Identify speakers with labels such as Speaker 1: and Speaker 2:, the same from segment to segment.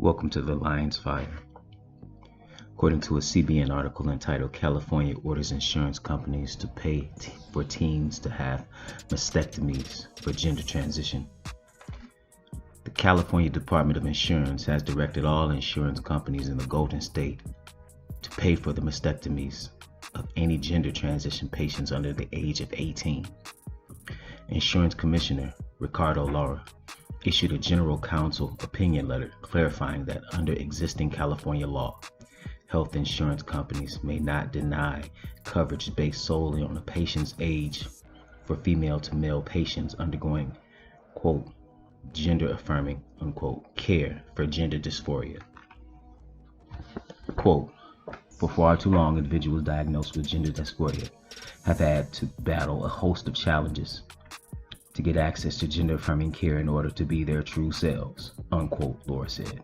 Speaker 1: Welcome to the Lion's Fire. According to a CBN article entitled California Orders Insurance Companies to Pay for Teens to Have Mastectomies for Gender Transition, the California Department of Insurance has directed all insurance companies in the Golden State to pay for the mastectomies of any gender transition patients under the age of 18. Insurance Commissioner Ricardo Lara issued a general counsel opinion letter clarifying that under existing California law, health insurance companies may not deny coverage based solely on a patient's age for female to male patients undergoing, quote, gender affirming, unquote, care for gender dysphoria. Quote, for far too long, individuals diagnosed with gender dysphoria have had to battle a host of challenges to get access to gender-affirming care in order to be their true selves, unquote, Laura said.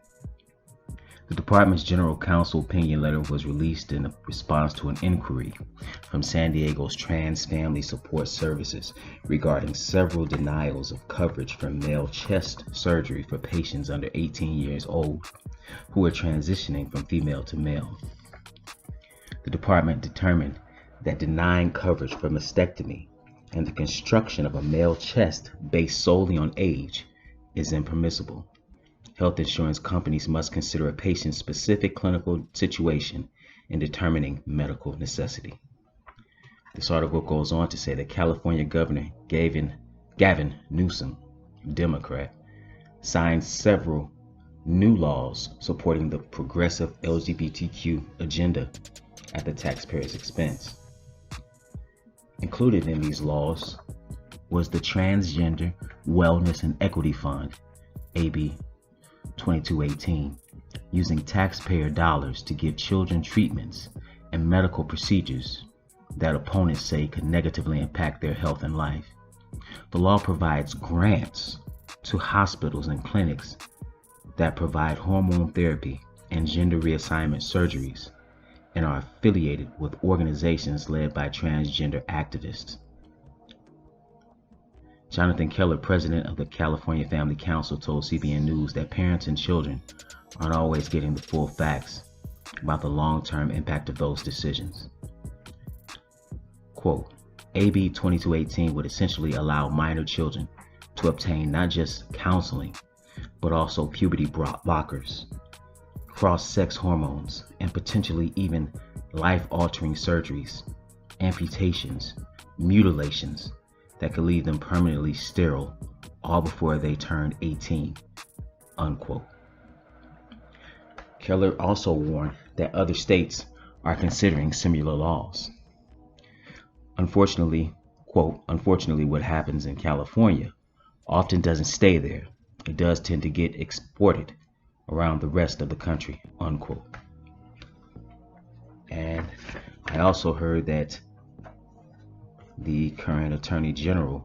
Speaker 1: The department's general counsel opinion letter was released in response to an inquiry from San Diego's Trans Family Support Services regarding several denials of coverage for male chest surgery for patients under 18 years old who are transitioning from female to male. The department determined that denying coverage for mastectomy and the construction of a male chest based solely on age is impermissible. Health insurance companies must consider a patient's specific clinical situation in determining medical necessity. This article goes on to say that California Governor Gavin Newsom, Democrat, signed several new laws supporting the progressive LGBTQ agenda at the taxpayer's expense. Included in these laws was the Transgender Wellness and Equity Fund, AB 2218, using taxpayer dollars to give children treatments and medical procedures that opponents say could negatively impact their health and life. The law provides grants to hospitals and clinics that provide hormone therapy and gender reassignment surgeries and are affiliated with organizations led by transgender activists. Jonathan Keller, president of the California Family Council, told CBN News that parents and children aren't always getting the full facts about the long-term impact of those decisions. Quote, AB 2218 would essentially allow minor children to obtain not just counseling, but also puberty blockers, cross-sex hormones, and potentially even life-altering surgeries, amputations, mutilations that could leave them permanently sterile all before they turned 18, unquote. Keller also warned that other states are considering similar laws. Unfortunately, quote, unfortunately what happens in California often doesn't stay there. It does tend to get exported around the rest of the country, unquote. And I also heard that the current Attorney General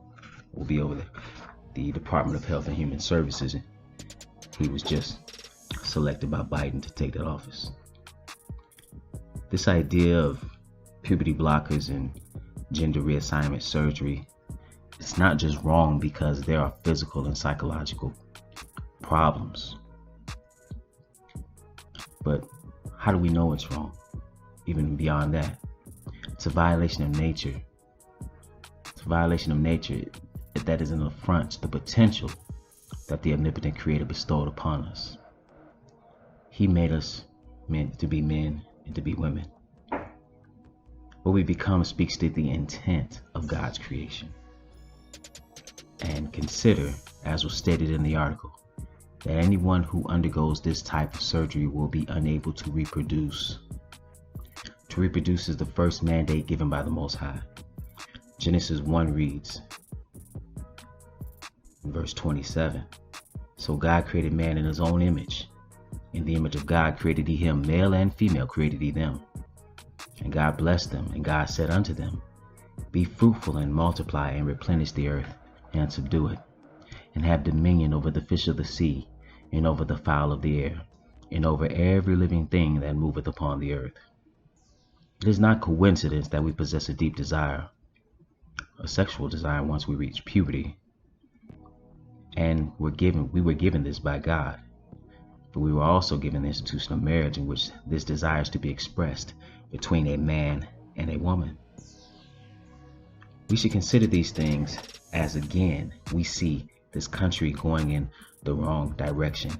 Speaker 1: will be over the Department of Health and Human Services. He was just selected by Biden to take that office. This idea of puberty blockers and gender reassignment surgery, it's not just wrong because there are physical and psychological problems. But how do we know it's wrong? Even beyond that, it's a violation of nature. It's a violation of nature that is an affront to the potential that the omnipotent Creator bestowed upon us. He made us meant to be men and to be women. What we become speaks to the intent of God's creation. And consider, as was stated in the article, that anyone who undergoes this type of surgery will be unable to reproduce. To reproduce is the first mandate given by the Most High. Genesis 1 reads, in verse 27, so God created man in his own image. In the image of God created he him, male and female created he them. And God blessed them, and God said unto them, be fruitful and multiply and replenish the earth and subdue it, and have dominion over the fish of the sea, and over the fowl of the air, and over every living thing that moveth upon the earth. It is not coincidence that we possess a deep desire, a sexual desire once we reach puberty, and we were given this by God. but we were also given the institution of marriage, in which this desire is to be expressed between a man and a woman. We should consider these things as, again, we see this country going in the wrong direction.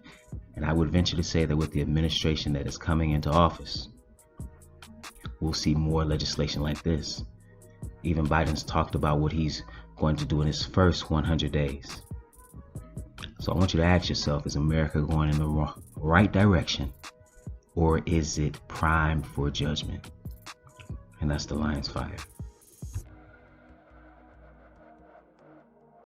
Speaker 1: And I would venture to say that with the administration that is coming into office, we'll see more legislation like this. Even Biden's talked about what he's going to do in his first 100 days. So I want you to ask yourself, is America going in the right direction, or is it primed for judgment? And that's the Lion's Fire.